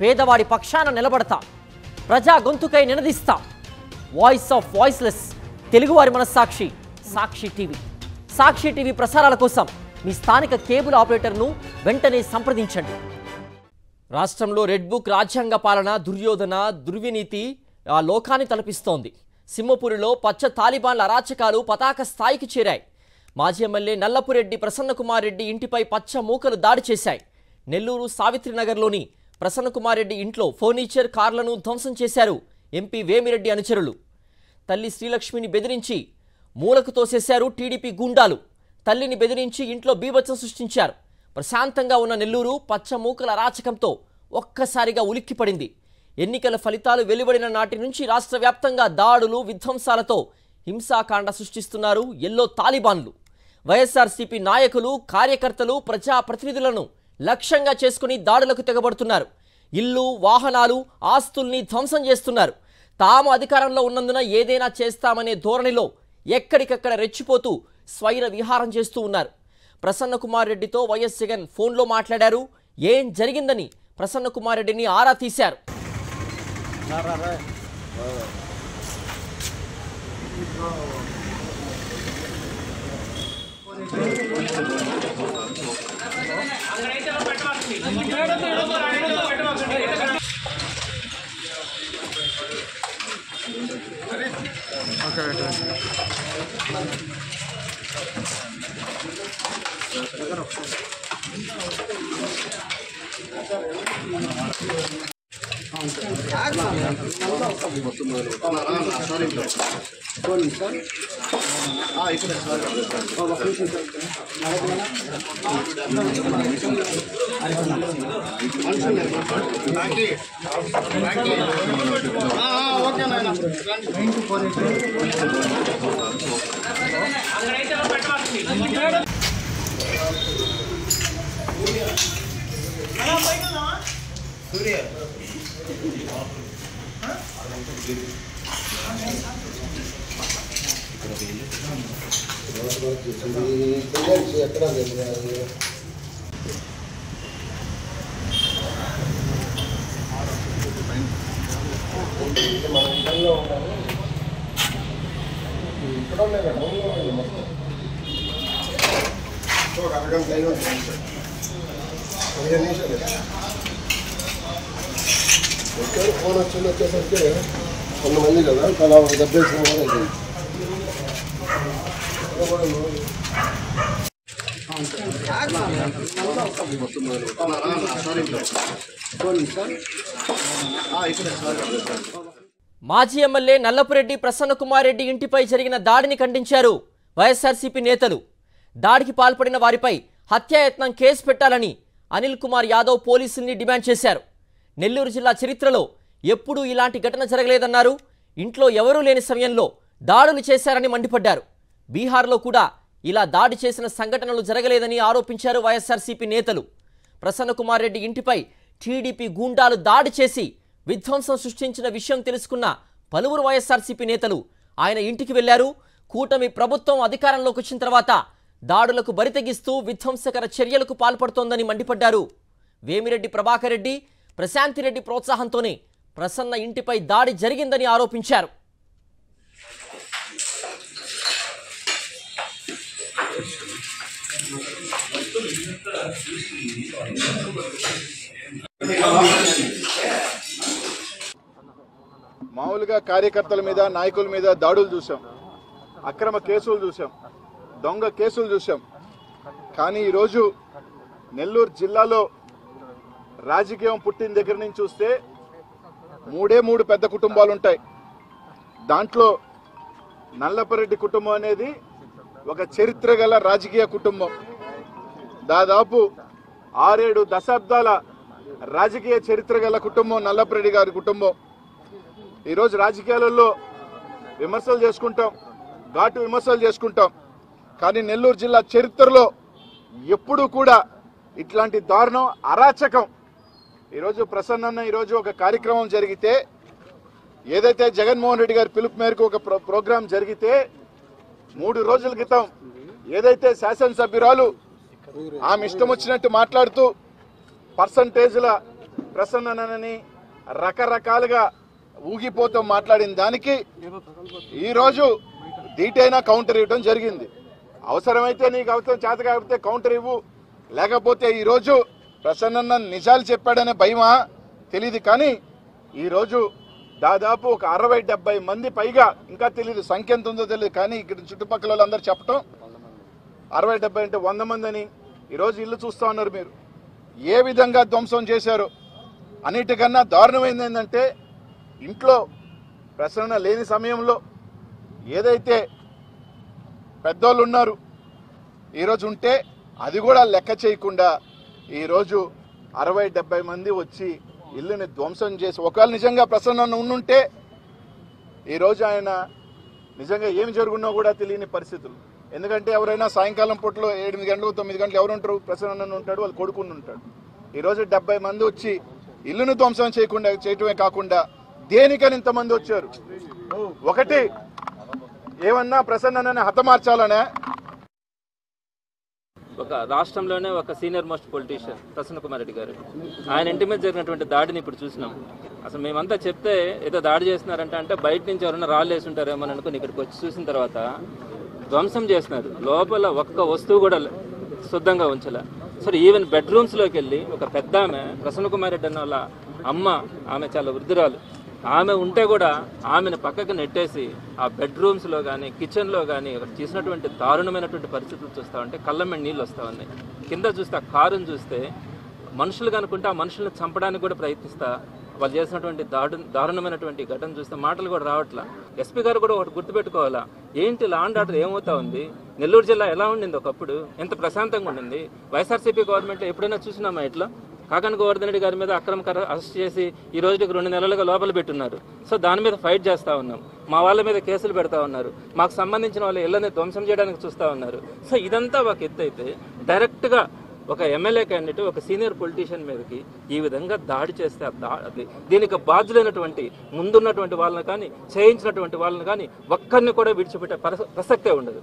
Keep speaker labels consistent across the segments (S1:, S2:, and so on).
S1: పేదవాడి పక్షాన నిలబడతాం, ప్రజా గొంతుకై నినదిస్తాం. వాయిస్ ఆఫ్ వాయిస్లెస్, తెలుగువారి మనస్సాక్షి, సాక్షి టీవీ. సాక్షి టీవీ ప్రసారాల కోసం మీ స్థానిక కేబుల్ ఆపరేటర్ను వెంటనే సంప్రదించండి. రాష్ట్రంలో రెడ్ బుక్ రాజ్యాంగ పాలన, దుర్యోధన, దుర్వినీతి ఆ లోకాన్ని తలపిస్తోంది. సింహపురిలో పచ్చ తాలిబాన్ల అరాచకాలు పతాక స్థాయికి చేరాయి. మాజీ ఎమ్మెల్యే నల్లపురెడ్డి ప్రసన్నకుమార్ రెడ్డి ఇంటిపై పచ్చ మూకలు దాడి చేశాయి. నెల్లూరు సావిత్రినగర్లోని ప్రసన్నకుమార్ రెడ్డి ఇంట్లో ఫర్నిచర్, కార్లను ధ్వంసం చేశారు ఎంపీ వేమిరెడ్డి అనుచరులు. తల్లి శ్రీలక్ష్మిని బెదిరించి మూలకు తోసేశారు టీడీపీ గూండాలు. తల్లిని బెదిరించి ఇంట్లో బీభత్సం సృష్టించారు. ప్రశాంతంగా ఉన్న నెల్లూరు పచ్చ మూకల అరాచకంతో ఒక్కసారిగా ఉలిక్కిపడింది. ఎన్నికల ఫలితాలు వెలువడిన నాటి నుంచి రాష్ట్ర వ్యాప్తంగా దాడులు, విధ్వంసాలతో హింసాకాండ సృష్టిస్తున్నారు ఎల్లో తాలిబాన్లు. వైఎస్ఆర్సీపీ నాయకులు, కార్యకర్తలు, ప్రజాప్రతినిధులను లక్ష్యంగా చేసుకుని దాడులకు తెగబడుతున్నారు. ఇల్లు, వాహనాలు, ఆస్తుల్ని ధ్వంసం చేస్తున్నారు. తాము అధికారంలో ఉన్నందున ఏదైనా చేస్తామనే ధోరణిలో ఎక్కడికక్కడ రెచ్చిపోతూ స్వైర విహారం చేస్తూ ఉన్నారు. ప్రసన్నకుమార్ రెడ్డితో వైఎస్ జగన్ ఫోన్లో మాట్లాడారు. ఏం జరిగిందని ప్రసన్నకుమార్ రెడ్డిని ఆరా తీశారు.
S2: ఫోన్ వచ్చేసరికి కొంతమంది కదా అలా దెబ్బేసిన
S1: మాజీ ఎమ్మెల్యే నల్లపురెడ్డి ప్రసన్నకుమార్ రెడ్డి ఇంటిపై జరిగిన దాడిని ఖండించారు వైఎస్ఆర్సీపీ నేతలు. దాడికి పాల్పడిన వారిపై హత్యాయత్నం కేసు పెట్టాలని అనిల్ కుమార్ యాదవ్ పోలీసుల్ని డిమాండ్ చేశారు. నెల్లూరు జిల్లా చరిత్రలో ఎప్పుడూ ఇలాంటి ఘటన జరగలేదన్నారు. ఇంట్లో ఎవరూ లేని సమయంలో దాడులు చేశారని మండిపడ్డారు. బీహార్లో కూడా ఇలా దాడి చేసిన సంఘటనలు జరగలేదని ఆరోపించారు వైఎస్ఆర్సీపీ నేతలు. ప్రసన్నకుమార్ రెడ్డి ఇంటిపై టీడీపీ గూండాలు దాడి చేసి విధ్వంసం సృష్టించిన విషయం తెలుసుకున్న పలువురు వైఎస్ఆర్సీపీ నేతలు ఆయన ఇంటికి వెళ్లారు. కూటమి ప్రభుత్వం అధికారంలోకి వచ్చిన తర్వాత దాడులకు బరితెగిస్తూ విధ్వంసకర చర్యలకు పాల్పడుతోందని మండిపడ్డారు. వేమిరెడ్డి ప్రభాకర్ రెడ్డి, ప్రశాంతిరెడ్డి ప్రోత్సాహంతోనే ప్రసన్న ఇంటిపై దాడి జరిగిందని ఆరోపించారు.
S3: మామూలుగా కార్యకర్తల మీద, నాయకుల మీద దాడులు చూసాం, అక్రమ కేసులు చూసాం, దొంగ కేసులు చూసాం. కానీ ఈరోజు నెల్లూరు జిల్లాలో రాజకీయం పుట్టిన దగ్గర నుంచి చూస్తే మూడు పెద్ద కుటుంబాలు ఉంటాయి. దాంట్లో నల్లపురెడ్డి కుటుంబం అనేది ఒక చరిత్ర గల రాజకీయ కుటుంబం. దాదాపు 6-7 దశాబ్దాల రాజకీయ చరిత్ర గల కుటుంబం నల్లపురెడ్డి గారి కుటుంబం. ఈరోజు రాజకీయాలలో విమర్శలు చేసుకుంటాం, ఘాటు విమర్శలు చేసుకుంటాం. కానీ నెల్లూరు జిల్లా చరిత్రలో ఎప్పుడూ కూడా ఇట్లాంటి దారుణం, అరాచకం. ఈరోజు ప్రసన్న ఈరోజు ఒక కార్యక్రమం జరిగితే, ఏదైతే జగన్మోహన్ రెడ్డి గారి పిలుపు మేరకు ఒక ప్రోగ్రాం జరిగితే 3 రోజుల క్రితం ఏదైతే శాసనసభ్యురాలు ఆమె ఇష్టం వచ్చినట్టు మాట్లాడుతూ పర్సంటేజ్ల ప్రసన్ననని రకరకాలుగా ఊగిపోతూ మాట్లాడిన దానికి ఈరోజు ధీటైన కౌంటర్ ఇవ్వడం జరిగింది. అవసరమైతే నీకు అవసరం చేత కాకపోతే కౌంటర్ ఇవ్వు, లేకపోతే ఈరోజు ప్రసన్న నిజాలు చెప్పాడనే భయమా తెలియదు. కానీ ఈరోజు దాదాపు ఒక 60-70 మంది పైగా, ఇంకా తెలియదు సంఖ్య ఎంత ఉందో తెలియదు, కానీ ఇక్కడ చుట్టుపక్కల వాళ్ళందరూ చెప్పటం 60-70 అంటే 100 మంది అని. ఈరోజు ఇల్లు చూస్తూ ఉన్నారు మీరు ఏ విధంగా ధ్వంసం చేశారు. అన్నిటికన్నా దారుణమైంది ఏంటంటే ఇంట్లో ప్రసన్న లేని సమయంలో ఏదైతే పెద్దోళ్ళు ఉన్నారు ఈరోజు ఉంటే అది కూడా లెక్క చేయకుండా ఈరోజు 60-70 మంది వచ్చి ఇల్లుని ధ్వంసం చేసి, ఒకవేళ నిజంగా ప్రసన్న ఉండుంటే ఈరోజు ఆయన నిజంగా ఏమి జరుగున్నో కూడా తెలియని పరిస్థితులు. ఎందుకంటే ఎవరైనా సాయంకాలం పూటలో 8 గంటలు 9 గంటలు ఎవరు ఉంటారు? ప్రసన్న ఉంటాడు, వాళ్ళు కొడుకుని ఉంటాడు. ఈరోజు 70 మంది వచ్చి ఇల్లును ధ్వంసం చేయటమే కాకుండా దేనికని ఇంతమంది వచ్చారు? ఒకటి ఏమన్నా ప్రసన్నని హతమార్చాలనే.
S4: ఒక రాష్ట్రంలోనే ఒక senior most politician Prasanna Kumar Reddy గారు, ఆయన ఇంటి మీద జరిగినటువంటి దాడిని ఇప్పుడు చూసినాం. అసలు మేమంతా చెప్తే ఏదో దాడి చేస్తున్నారంటే బయట నుంచి ఎవరైనా రాళ్ళు వేసి ఉంటారేమో అని అనుకుని ఇక్కడికి వచ్చి చూసిన తర్వాత ధ్వంసం చేస్తున్నారు. లోపల ఒక్క వస్తువు కూడా శుద్ధంగా ఉంచలే. సరే ఈవెన్ బెడ్రూమ్స్లోకి వెళ్ళి ఒక పెద్ద ఆమె ప్రసన్న కుమార్ రెడ్డి అన్న వాళ్ళ అమ్మ, ఆమె చాలా వృద్ధురాలు, ఆమె ఉంటే కూడా ఆమెను పక్కకు నెట్టేసి ఆ బెడ్రూమ్స్లో కానీ కిచెన్లో కానీ చేసినటువంటి దారుణమైనటువంటి పరిస్థితులు చూస్తూ ఉంటే కళ్ళ మీద నీళ్ళు వస్తూ ఉన్నాయి. కింద చూస్తే ఆ కారుని చూస్తే మనుషులు కనుకుంటే ఆ మనుషులను చంపడానికి కూడా ప్రయత్నిస్తా వాళ్ళు చేసినటువంటి దారుణమైనటువంటి ఘటన చూస్తే మాటలు కూడా రావట్లా. ఎస్పీ గారు కూడా ఒకటి గుర్తుపెట్టుకోవాలా, ఏంటి లా అండ్ ఆర్డర్ ఏమవుతా ఉంది? నెల్లూరు జిల్లా ఎలా ఉండింది ఒకప్పుడు? ఎంత ప్రశాంతంగా ఉండింది? వైఎస్ఆర్సీపీ గవర్నమెంట్లో ఎప్పుడైనా చూసినామా ఇట్లా? కాకన్ గోవర్ధన్ రెడ్డి గారి మీద అక్రమ అరెస్ట్ చేసి ఈ రోజుకి 2 నెలలుగా లోపల పెట్టున్నారు. సో దాని మీద ఫైట్ చేస్తూ ఉన్నాం. మా వాళ్ళ మీద కేసులు పెడతా ఉన్నారు, మాకు సంబంధించిన వాళ్ళ ఇళ్ళని ధ్వంసం చేయడానికి చూస్తూ ఉన్నారు. సో ఇదంతా ఒక ఎత్తు అయితే డైరెక్ట్గా ఒక ఎమ్మెల్యే క్యాండిడేట్ ఒక సీనియర్ పొలిటీషియన్ మీదకి ఈ విధంగా దాడి చేస్తే దీనికి బాధ్యులైనటువంటి ముందున్నటువంటి వాళ్ళని కానీ చేయించినటువంటి వాళ్ళని కానీ ఒక్కరిని కూడా విడిచిపెట్టే ప్రసక్తే ఉండదు.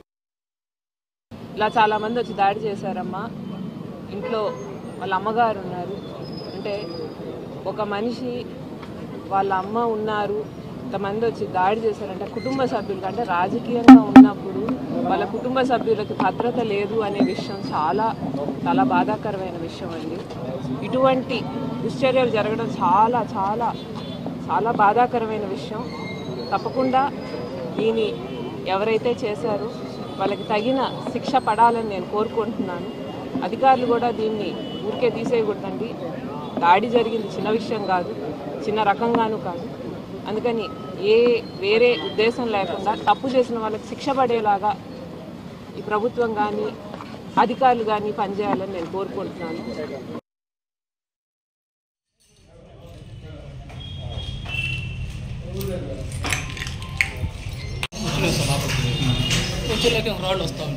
S5: ఇలా చాలామంది వచ్చి దాడి చేశారమ్మా. ఇంట్లో వాళ్ళ అమ్మగారు ఉన్నారు. అంటే ఒక మనిషి వాళ్ళ అమ్మ ఉన్నారు, ఇంతమంది వచ్చి దాడి చేశారంటే కుటుంబ సభ్యులకి, అంటే రాజకీయంగా ఉన్నప్పుడు వాళ్ళ కుటుంబ సభ్యులకి భద్రత లేదు అనే విషయం చాలా చాలా బాధాకరమైన విషయం అండి. ఇటువంటి దుశ్చర్యలు జరగడం చాలా చాలా చాలా బాధాకరమైన విషయం. తప్పకుండా దీన్ని ఎవరైతే చేశారో వాళ్ళకి తగిన శిక్ష పడాలని నేను కోరుకుంటున్నాను. అధికారులు కూడా దీన్ని ఊరికే తీసేయకూడదండి. దాడి జరిగింది చిన్న విషయం కాదు, చిన్న రకంగానూ కాదు. అందుకని వేరే ఉద్దేశం లేకుండా తప్పు చేసిన వాళ్ళకి శిక్ష పడేలాగా ఈ ప్రభుత్వం కానీ అధికారులు కానీ పనిచేయాలని నేను కోరుకుంటున్నాను.
S6: వచ్చేలేక రాళ్ళు వస్తాను.